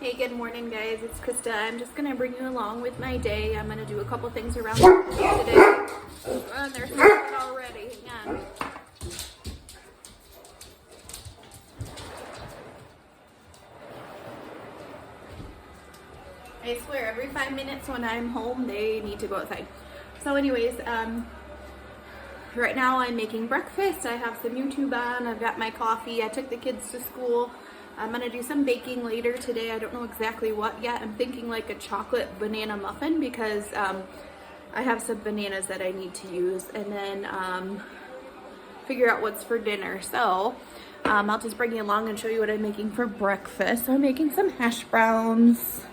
Hey, good morning guys, it's Krista. I'm just going to bring you along with my day. I'm going to do a couple things around the house today. They're started already. Hang on. I swear, every 5 minutes when I'm home, they need to go outside. So anyways, right now I'm making breakfast. I have some YouTube on. I've got my coffee. I took the kids to school. I'm gonna do some baking later today. I don't know exactly what yet. I'm thinking like a chocolate banana muffin because I have some bananas that I need to use, and then figure out what's for dinner. So I'll just bring you along and show you what I'm making for breakfast. I'm making some hash browns,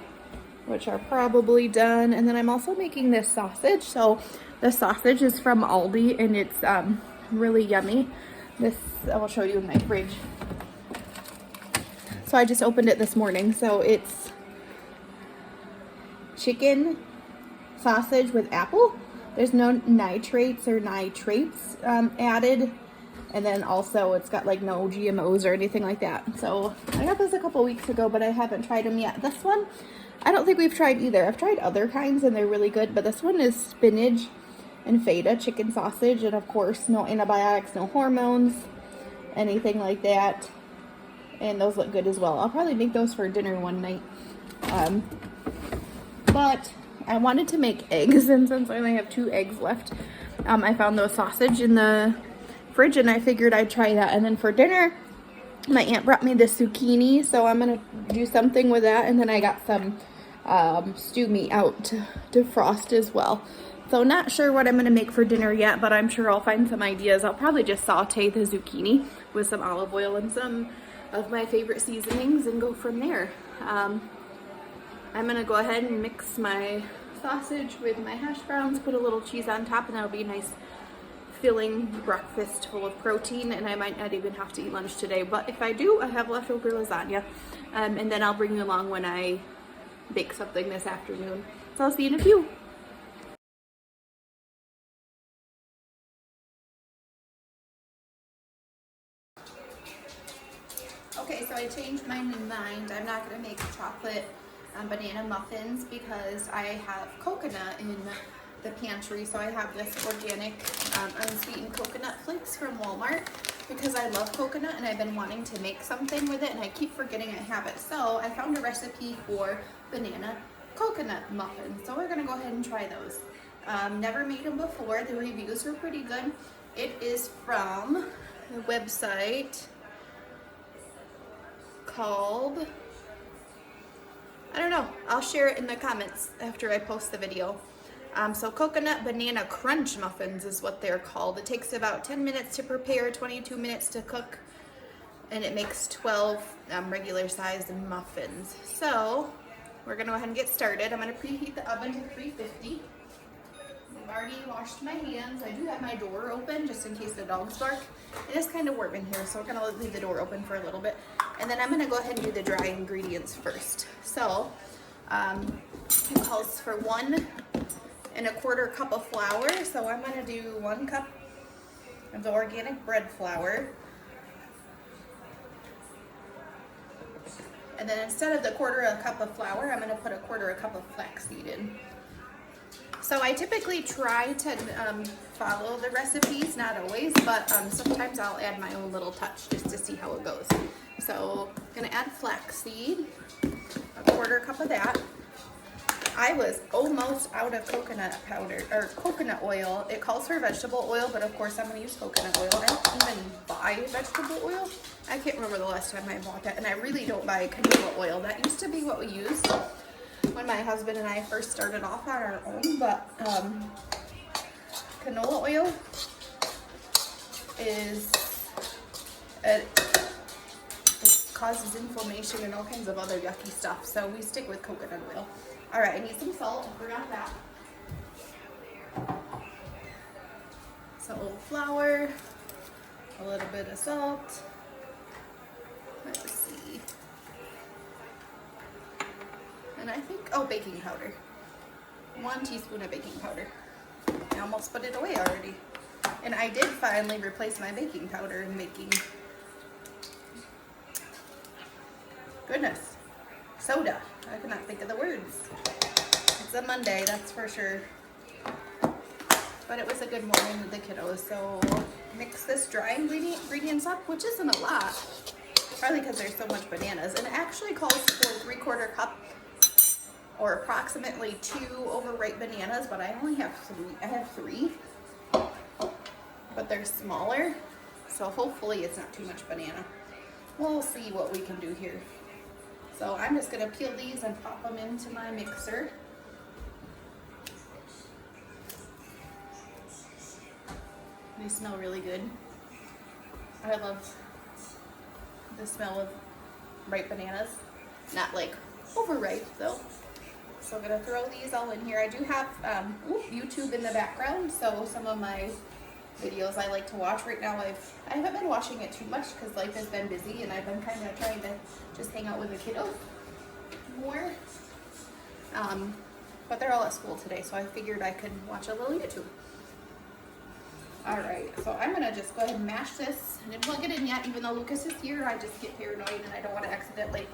which are probably done, and then I'm also making this sausage. So the sausage is from Aldi and it's really yummy. This I will show you in my fridge. So I just opened it this morning. So it's chicken sausage with apple. There's no nitrates added. And then also it's got like no GMOs or anything like that. So I got this a couple weeks ago, but I haven't tried them yet. This one, I don't think we've tried either. I've tried other kinds and they're really good, but this one is spinach and feta chicken sausage. And of course, no antibiotics, no hormones, anything like that. And those look good as well. I'll probably make those for dinner one night. But I wanted to make eggs, and since I only have 2 eggs left, I found those sausage in the fridge and I figured I'd try that. And then for dinner, my aunt brought me this zucchini, so I'm gonna do something with that. And then I got some stew meat out to defrost as well. So not sure what I'm gonna make for dinner yet, but I'm sure I'll find some ideas. I'll probably just saute the zucchini with some olive oil and some of my favorite seasonings and go from there. I'm gonna go ahead and mix my sausage with my hash browns, put a little cheese on top, and that'll be a nice filling breakfast full of protein. And I might not even have to eat lunch today, but if I do, I have leftover lasagna, and then I'll bring you along when I bake something this afternoon. So I'll see you in a few. Okay, so I changed my mind. I'm not going to make chocolate banana muffins because I have coconut in the pantry. So I have this organic unsweetened coconut flakes from Walmart because I love coconut and I've been wanting to make something with it and I keep forgetting I have it. So I found a recipe for banana coconut muffins. So we're going to go ahead and try those. Never made them before. The reviews were pretty good. It is from the website called, I don't know, I'll share it in the comments after I post the video. So coconut banana crunch muffins is what they're called. It takes about 10 minutes to prepare, 22 minutes to cook, and it makes 12 regular sized muffins. So we're gonna go ahead and get started. I'm gonna preheat the oven to 350. I've already washed my hands. I do have my door open just in case the dogs bark. It is kind of warm in here, so we're gonna leave the door open for a little bit. And then I'm gonna go ahead and do the dry ingredients first. So it calls for 1 1/4 cup of flour. So I'm gonna do 1 cup of the organic bread flour. And then instead of the 1/4 cup of flour, I'm gonna put 1/4 cup of flaxseed in. So I typically try to follow the recipes, not always, but sometimes I'll add my own little touch just to see how it goes. So I'm gonna add flaxseed, 1/4 cup of that. I was almost out of coconut powder, or coconut oil. It calls for vegetable oil, but of course I'm gonna use coconut oil. I don't even buy vegetable oil. I can't remember the last time I bought that, and I really don't buy canola oil. That used to be what we used when my husband and I first started off on our own, but canola oil it causes inflammation and all kinds of other yucky stuff, so we stick with coconut oil. All right, I need some salt. I forgot that. Some old flour, a little bit of salt. Let's see. And I think, oh, baking powder. 1 teaspoon of baking powder. I almost put it away already. And I did finally replace my baking powder in making. Goodness. soda. I cannot think of the words. It's a Monday, that's for sure. But it was a good morning with the kiddos. So mix this dry ingredients up, which isn't a lot. Probably because there's so much bananas. And it actually calls for 3/4 cup or approximately 2 overripe bananas, but I only have 3. I have 3, but they're smaller. So hopefully it's not too much banana. We'll see what we can do here. So I'm just gonna peel these and pop them into my mixer. They smell really good. I love the smell of ripe bananas. Not like overripe though. So I'm gonna throw these all in here. I do have YouTube in the background, so some of my videos I like to watch right now. I haven't been watching it too much because life has been busy and I've been kind of trying to just hang out with the kiddos more. But they're all at school today, so I figured I could watch a little YouTube. Alright, so I'm going to just go ahead and mash this. I didn't plug it in yet, even though Lucas is here. I just get paranoid and I don't want to accidentally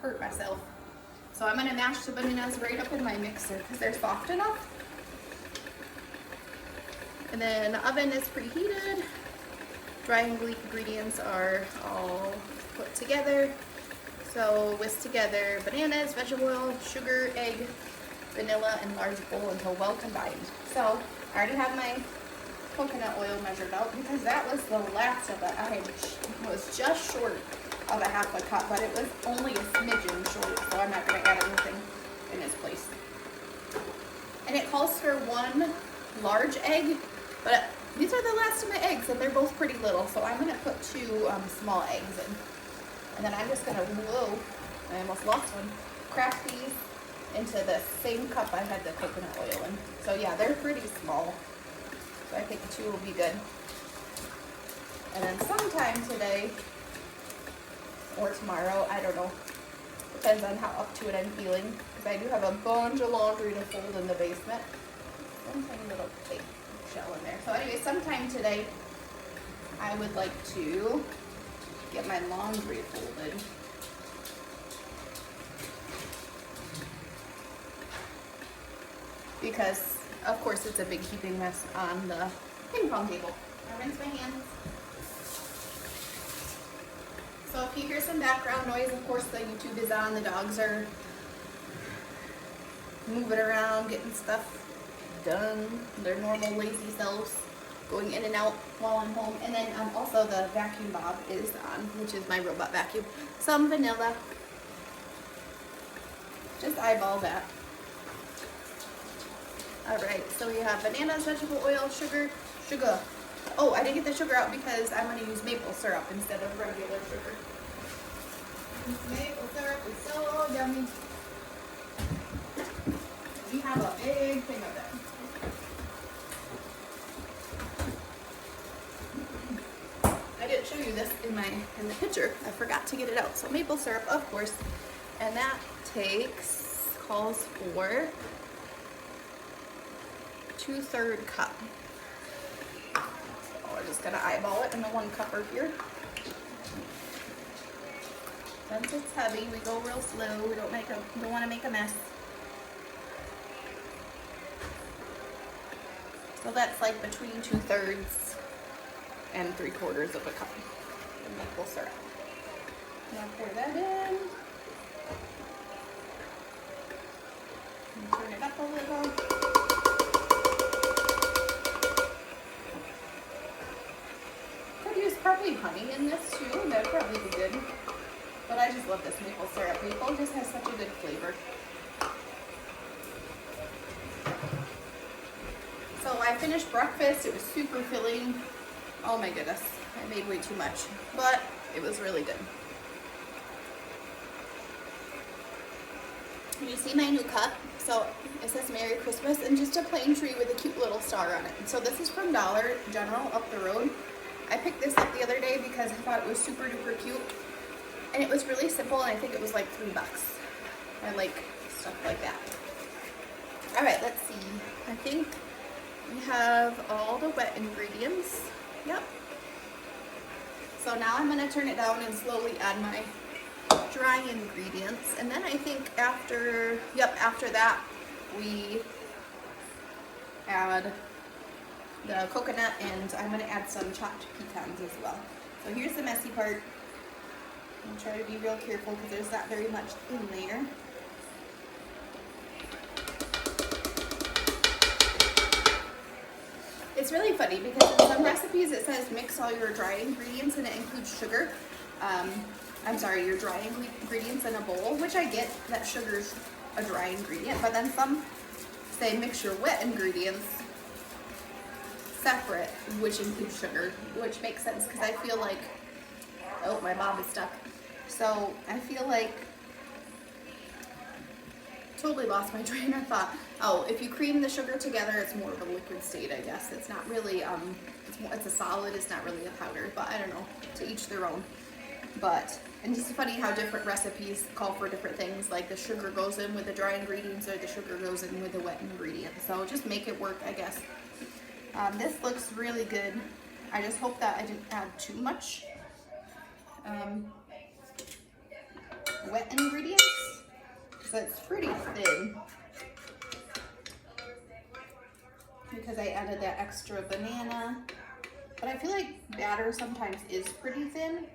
hurt myself. So I'm going to mash the bananas right up in my mixer because they're soft enough. And then the oven is preheated. Dry ingredients are all put together. So whisk together bananas, vegetable oil, sugar, egg, vanilla, and large bowl until well combined. So I already have my coconut oil measured out because that was the last of it. I was just short of a half a cup, but it was only a smidgen short, so I'm not going to add anything in its place. And it calls for 1 large egg, but these are the last of my eggs, and they're both pretty little, so I'm going to put 2 small eggs in. And then I'm just going to, whoa, I almost lost one, crack these into the same cup I had the coconut oil in. So yeah, they're pretty small. So I think 2 will be good. And then sometime today or tomorrow, I don't know, depends on how up to it I'm feeling, because I do have a bunch of laundry to fold in the basement. One tiny little plate shell in there. So anyway, sometime today, I would like to get my laundry folded. Because, of course, it's a big heaping mess on the ping pong table. I rinse my hands. So if you hear some background noise, of course the YouTube is on. The dogs are moving around, getting stuff done. Their normal lazy selves, going in and out while I'm home. And then also the vacuum bob is on, which is my robot vacuum. Some vanilla. Just eyeball that. Alright, so we have bananas, vegetable oil, sugar. Oh, I didn't get the sugar out because I'm going to use maple syrup instead of regular sugar. Maple syrup is so yummy. We have a big thing of it. I didn't show you this in the picture. I forgot to get it out. So maple syrup, of course, and that calls for 2/3 cup. So we're just gonna eyeball it in the 1 cupper here. Since it's heavy, we go real slow. We don't want to make a mess. So that's like between 2/3 and 3/4 of a cup of maple syrup. Now pour that in. And turn it up a little. Could use probably honey in this too. That'd probably be good. But I just love this maple syrup. Maple just has such a good flavor. So I finished breakfast. It was super filling. Oh my goodness. I made way too much. But it was really good. You see my new cup? So it says Merry Christmas and just a plain tree with a cute little star on it. So this is from Dollar General up the road. I picked this up the other day because I thought it was super duper cute. And it was really simple, and I think it was like $3. I like stuff like that. Alright, let's see. I think we have all the wet ingredients. Yep. So now I'm going to turn it down and slowly add my dry ingredients. And then I think after that, we add the coconut, and I'm gonna add some chopped pecans as well. So here's the messy part. I'm trying to be real careful because there's not very much in there. It's really funny because in some recipes it says mix all your dry ingredients and it includes sugar. I'm sorry, your dry ingredients in a bowl, which I get that sugar's a dry ingredient, but then some say mix your wet ingredients separate, which includes sugar, which makes sense because I feel like, oh, my bob is stuck. So I feel like, totally lost my train of thought. Oh, if you cream the sugar together, it's more of a liquid state, I guess. It's not really, it's a solid, it's not really a powder, but I don't know, to each their own. But, and it's funny how different recipes call for different things, like the sugar goes in with the dry ingredients or the sugar goes in with the wet ingredients. So just make it work, I guess. This looks really good. I just hope that I didn't add too much wet ingredients, so it's pretty thin because I added that extra banana. But I feel like batter sometimes is pretty thin.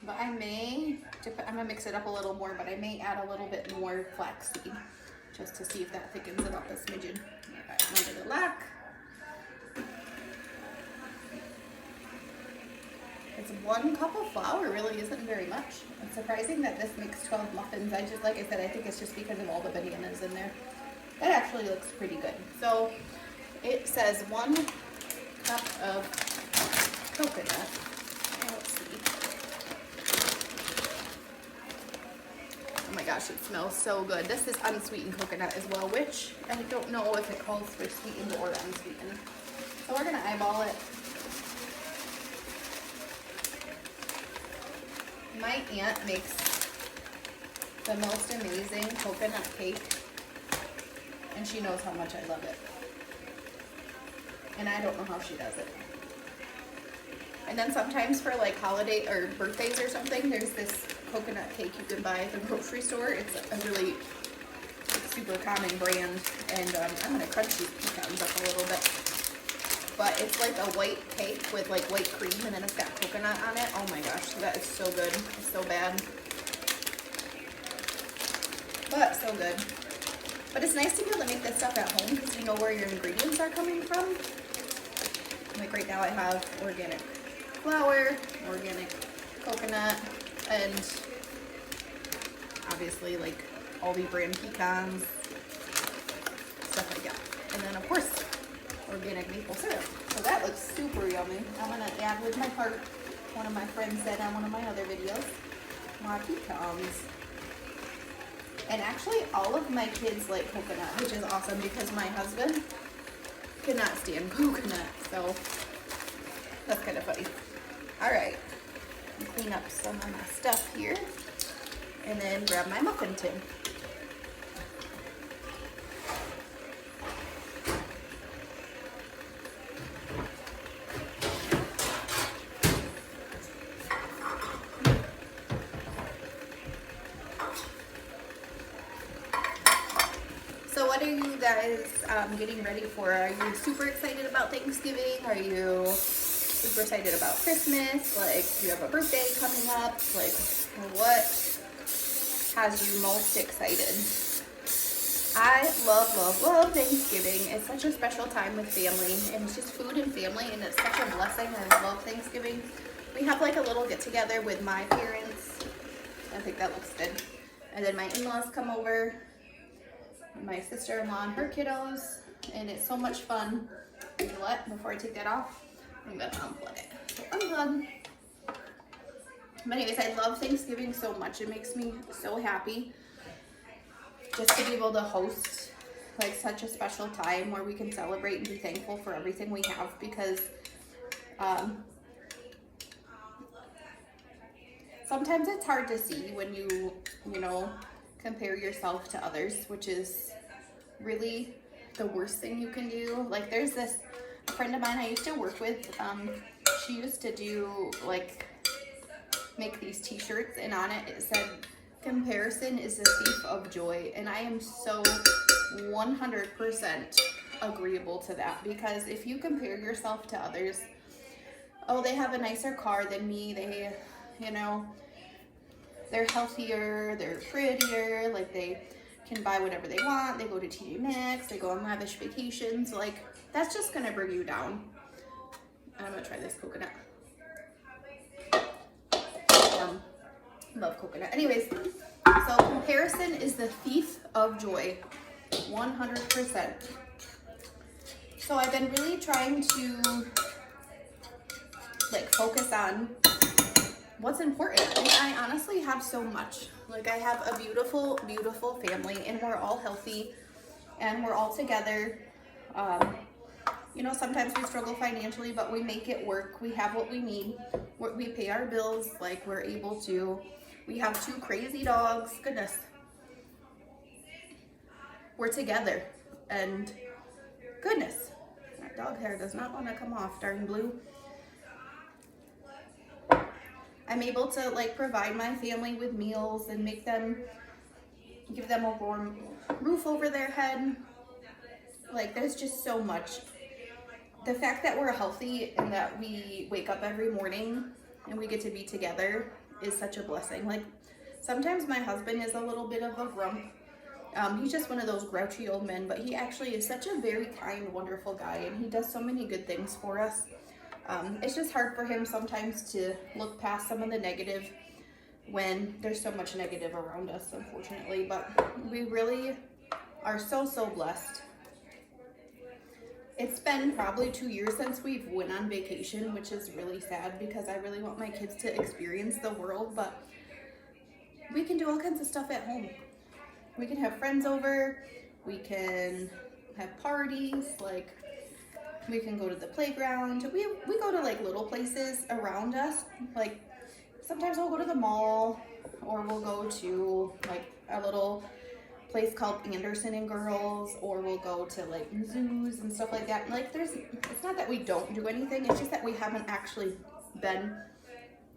But I'm gonna mix it up a little more, but I may add a little bit more flaxseed just to see if that thickens it up a smidgen. Under the lac. It's 1 cup of flour, really isn't very much. It's surprising that this makes 12 muffins. Like I said, I think it's just because of all the bananas in there. That actually looks pretty good. So it says 1 cup of coconut. Let's see. Oh my gosh, it smells so good. This is unsweetened coconut as well, which I don't know if it calls for sweetened or unsweetened. So we're gonna eyeball it. My aunt makes the most amazing coconut cake, and she knows how much I love it. And I don't know how she does it. And then sometimes for like holiday or birthdays or something, there's this coconut cake you can buy at the grocery store. It's a really super common brand, and I'm gonna crunch these pecans up a little bit. But it's like a white cake with like white cream, and then it's got coconut on it. Oh my gosh, that is so good. It's so bad, but so good. But it's nice to be able to make this stuff at home because you know where your ingredients are coming from. Like right now I have organic flour, organic coconut, and obviously like Aldi brand pecans, stuff like that. And then of course, organic maple syrup. So that looks super yummy. I'm gonna add with my part, one of my friends said on one of my other videos, more pecans. And actually all of my kids like coconut, which is awesome because my husband cannot stand coconut. So that's kind of funny. All right, clean up some of my stuff here and then grab my muffin tin. So what are you guys getting ready for? Are you super excited about Thanksgiving? Are you super excited about Christmas? Like, do you have a birthday coming up? Like, what has you most excited? I love Thanksgiving. It's such a special time with family, and it's just food and family, and it's such a blessing. I love Thanksgiving. We have like a little get together with my parents. I think that looks good. And then my in-laws come over, my sister-in-law and her kiddos, and it's so much fun. You know what? Before I take that off, I'm gonna unplug it. So unplug. But anyways, I love Thanksgiving so much. It makes me so happy just to be able to host like such a special time where we can celebrate and be thankful for everything we have, because sometimes it's hard to see when you know, compare yourself to others, which is really the worst thing you can do. Like there's this friend of mine I used to work with, she used to do like make these t-shirts, and on it said, comparison is the thief of joy. And I am so 100% agreeable to that, because if you compare yourself to others, oh, they have a nicer car than me, they, you know, they're healthier, they're prettier, like they can buy whatever they want, they go to TJ Maxx, they go on lavish vacations, like that's just gonna bring you down. I'm gonna try this coconut. Love coconut. Anyways, so comparison is the thief of joy, 100%. So I've been really trying to like focus on what's important. And I honestly have so much. Like I have a beautiful, beautiful family, and we're all healthy and we're all together. You know, sometimes we struggle financially, but we make it work. We have what we need. We pay our bills like we're able to. We have 2 crazy dogs. Goodness. We're together. And goodness, that dog hair does not want to come off, darn blue. I'm able to like provide my family with meals and give them a warm roof over their head. Like there's just so much. The fact that we're healthy and that we wake up every morning and we get to be together is such a blessing. Like sometimes my husband is a little bit of a grump. He's just one of those grouchy old men, but he actually is such a very kind, wonderful guy, and he does so many good things for us. It's just hard for him sometimes to look past some of the negative when there's so much negative around us, unfortunately, but we really are so, so blessed. It's been probably 2 years since we've went on vacation, which is really sad because I really want my kids to experience the world, but we can do all kinds of stuff at home. We can have friends over, we can have parties, like we can go to the playground. We go to like little places around us. Like sometimes we'll go to the mall, or we'll go to like a little place called Anderson and Girls, or we'll go to like zoos and stuff like that. Like it's not that we don't do anything, it's just that we haven't actually been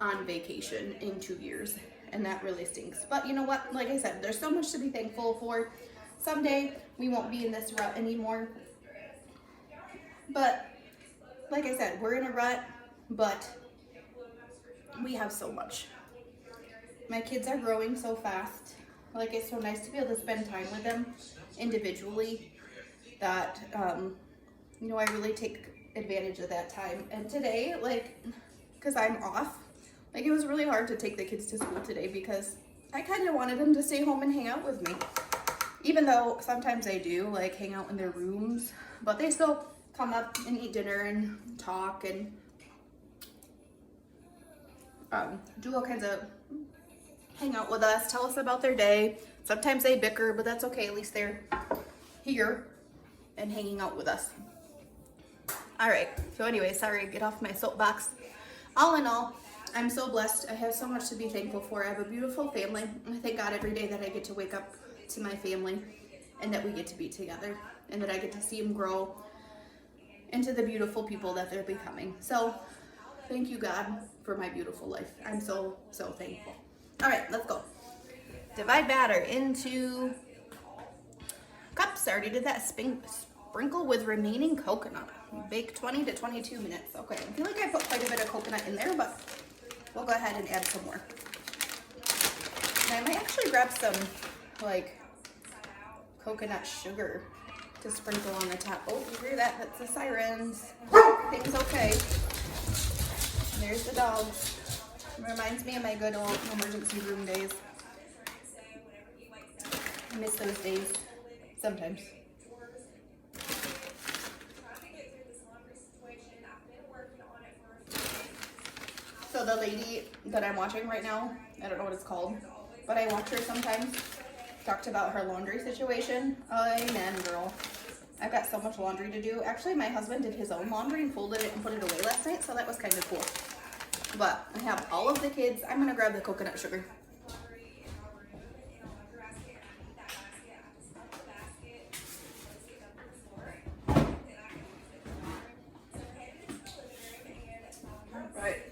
on vacation in 2 years, and that really stinks. But you know what, like I said, there's so much to be thankful for. Someday we won't be in this rut anymore. But like I said, we're in a rut, but we have so much. My kids are growing so fast. Like it's so nice to be able to spend time with them individually that, you know, I really take advantage of that time. And today, like, because I'm off, like it was really hard to take the kids to school today because I kind of wanted them to stay home and hang out with me. Even though sometimes they do, like, hang out in their rooms, but they still come up and eat dinner and talk and do all kinds of, hang out with us, tell us about their day. Sometimes they bicker, but that's okay. At least they're here and hanging out with us. All right. So anyway, sorry, get off my soapbox. All in all, I'm so blessed. I have so much to be thankful for. I have a beautiful family. I thank God every day that I get to wake up to my family and that we get to be together and that I get to see them grow into the beautiful people that they're becoming. So thank you, God, for my beautiful life. I'm so, so thankful. All right, let's go. Divide batter into cups. I already did that. Sprinkle with remaining coconut. Bake 20 to 22 minutes. Okay, I feel like I put quite a bit of coconut in there, but we'll go ahead and add some more. And I might actually grab some, like, coconut sugar to sprinkle on the top. Oh, you hear that? That's the sirens. Everything's okay. There's the dogs. Reminds me of my good old emergency room days. I miss those days sometimes. So the lady that I'm watching right now, I don't know what it's called, but I watch her sometimes, talked about her laundry situation. Amen, girl. I've got so much laundry to do. Actually, my husband did his own laundry and folded it and put it away last night, so that was kind of cool. But I have all of the kids. I'm gonna grab the coconut sugar. All right.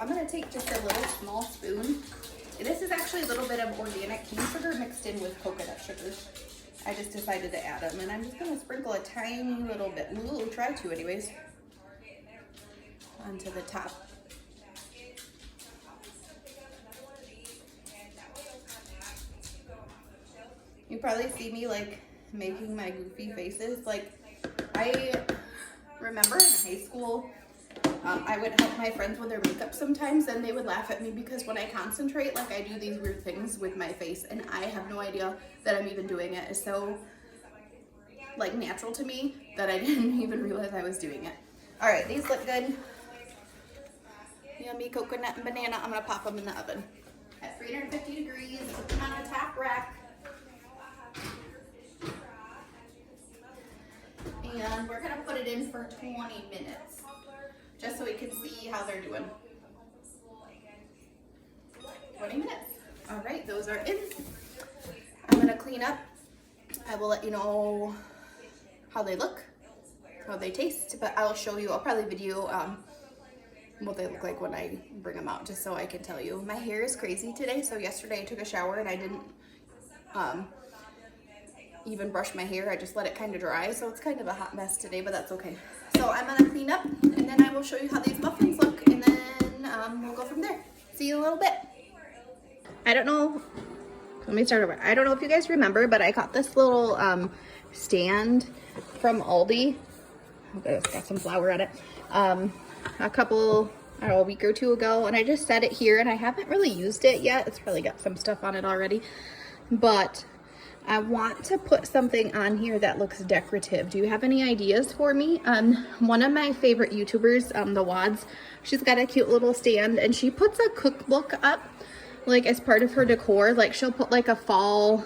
I'm gonna take just a little small spoon. This is actually a little bit of organic cane sugar mixed in with coconut sugar. I just decided to add them, and I'm just gonna sprinkle a tiny little bit, we'll try to anyways, onto the top. You probably see me like making my goofy faces. Like, I remember in high school, I would help my friends with their makeup sometimes, and they would laugh at me because when I concentrate, like, I do these weird things with my face, and I have no idea that I'm even doing it. It's so like natural to me that I didn't even realize I was doing it. All right, these look good. Yummy coconut and banana. I'm gonna pop them in the oven at 350 degrees. Put them on a top rack. And we're gonna put it in for 20 minutes, just so we can see how they're doing. 20 minutes. All right, those are in. I'm gonna clean up. I will let you know how they look, how they taste, but I'll show you, I'll probably video what they look like when I bring them out, just so I can tell you. My hair is crazy today, so yesterday I took a shower and I didn't even brush my hair. I just let it kind of dry, so it's kind of a hot mess today, but that's okay. So I'm gonna clean up, and then I will show you how these muffins look, and then we'll go from there. See you in a little bit. I don't know, let me start over. I don't know if you guys remember, but I got this little stand from Aldi. Okay, it's got some flour on it. A week or two ago, and I just set it here, and I haven't really used it yet. It's probably got some stuff on it already, but I want to put something on here that looks decorative. Do you have any ideas for me? One of my favorite YouTubers, the Wads, she's got a cute little stand, and she puts a cookbook up, like, as part of her decor. Like, she'll put like a fall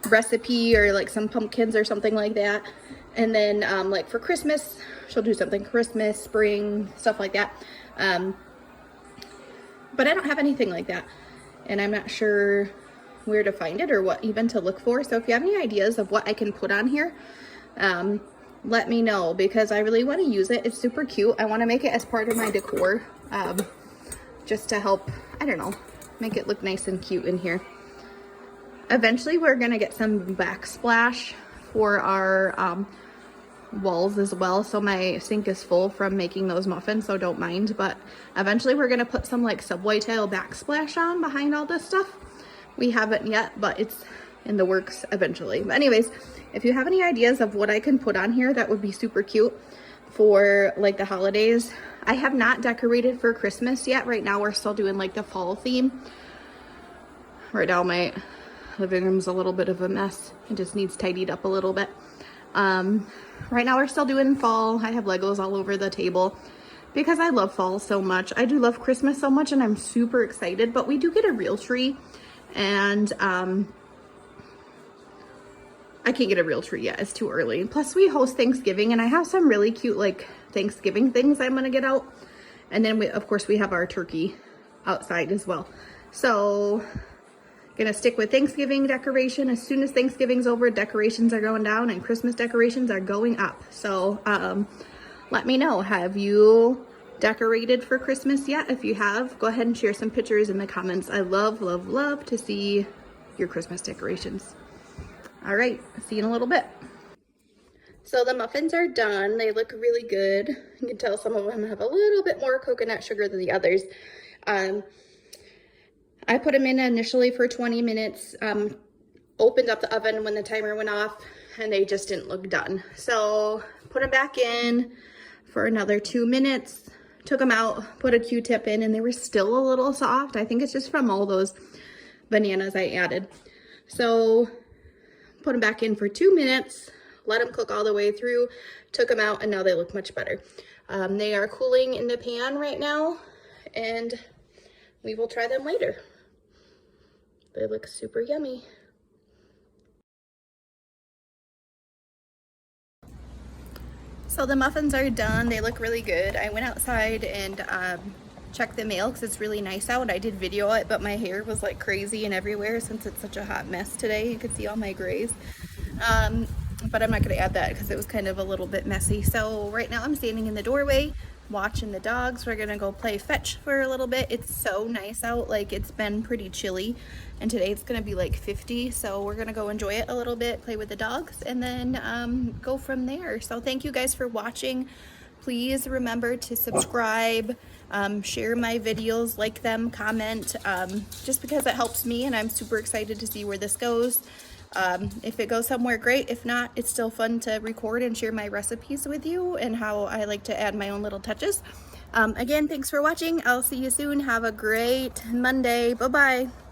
recipe or like some pumpkins or something like that. And then like for Christmas, she'll do something Christmas, spring, stuff like that. But I don't have anything like that, and I'm not sure where to find it or what even to look for. So if you have any ideas of what I can put on here, let me know, because I really want to use it. It's super cute. I want to make it as part of my decor, just to help, I don't know, make it look nice and cute in here. Eventually we're gonna get some backsplash for our walls as well, so my sink is full from making those muffins, so don't mind. But eventually we're gonna put some like subway tile backsplash on behind all this stuff. We haven't yet, but it's in the works eventually. But anyways, if you have any ideas of what I can put on here that would be super cute for like the holidays. I have not decorated for Christmas yet. Right now we're still doing like the fall theme. Right now my living room's a little bit of a mess. It just needs tidied up a little bit. Right now we're still doing fall. I have Legos all over the table because I love fall so much. I do love Christmas so much, and I'm super excited, but we do get a real tree, and I can't get a real tree yet. It's too early. Plus we host Thanksgiving, and I have some really cute like Thanksgiving things I'm gonna get out. And then of course we have our turkey outside as well. So gonna stick with Thanksgiving decoration. As soon as Thanksgiving's over, decorations are going down and Christmas decorations are going up. So let me know, have you decorated for Christmas yet? If you have, go ahead and share some pictures in the comments. I love, love, love to see your Christmas decorations. All right, see you in a little bit. So the muffins are done. They look really good. You can tell some of them have a little bit more coconut sugar than the others. I put them in initially for 20 minutes, opened up the oven when the timer went off, and they just didn't look done. So put them back in for another 2 minutes, took them out, put a Q-tip in, and they were still a little soft. I think it's just from all those bananas I added. So put them back in for 2 minutes, let them cook all the way through, took them out, and now they look much better. They are cooling in the pan right now, and we will try them later. They look super yummy. So the muffins are done. They look really good. I went outside and checked the mail because it's really nice out. I did video it, but my hair was like crazy and everywhere since it's such a hot mess today. You can see all my grays. But I'm not gonna add that because it was kind of a little bit messy. So right now I'm standing in the doorway watching the dogs. We're gonna go play fetch for a little bit. It's so nice out, like it's been pretty chilly, and today it's gonna be like 50, so we're gonna go enjoy it a little bit, play with the dogs, and then go from there. So thank you guys for watching. Please remember to subscribe, share my videos, like them, comment, just because it helps me, and I'm super excited to see where this goes. If it goes somewhere, great. If not, it's still fun to record and share my recipes with you and how I like to add my own little touches. Again, thanks for watching. I'll see you soon. Have a great Monday. Bye-bye.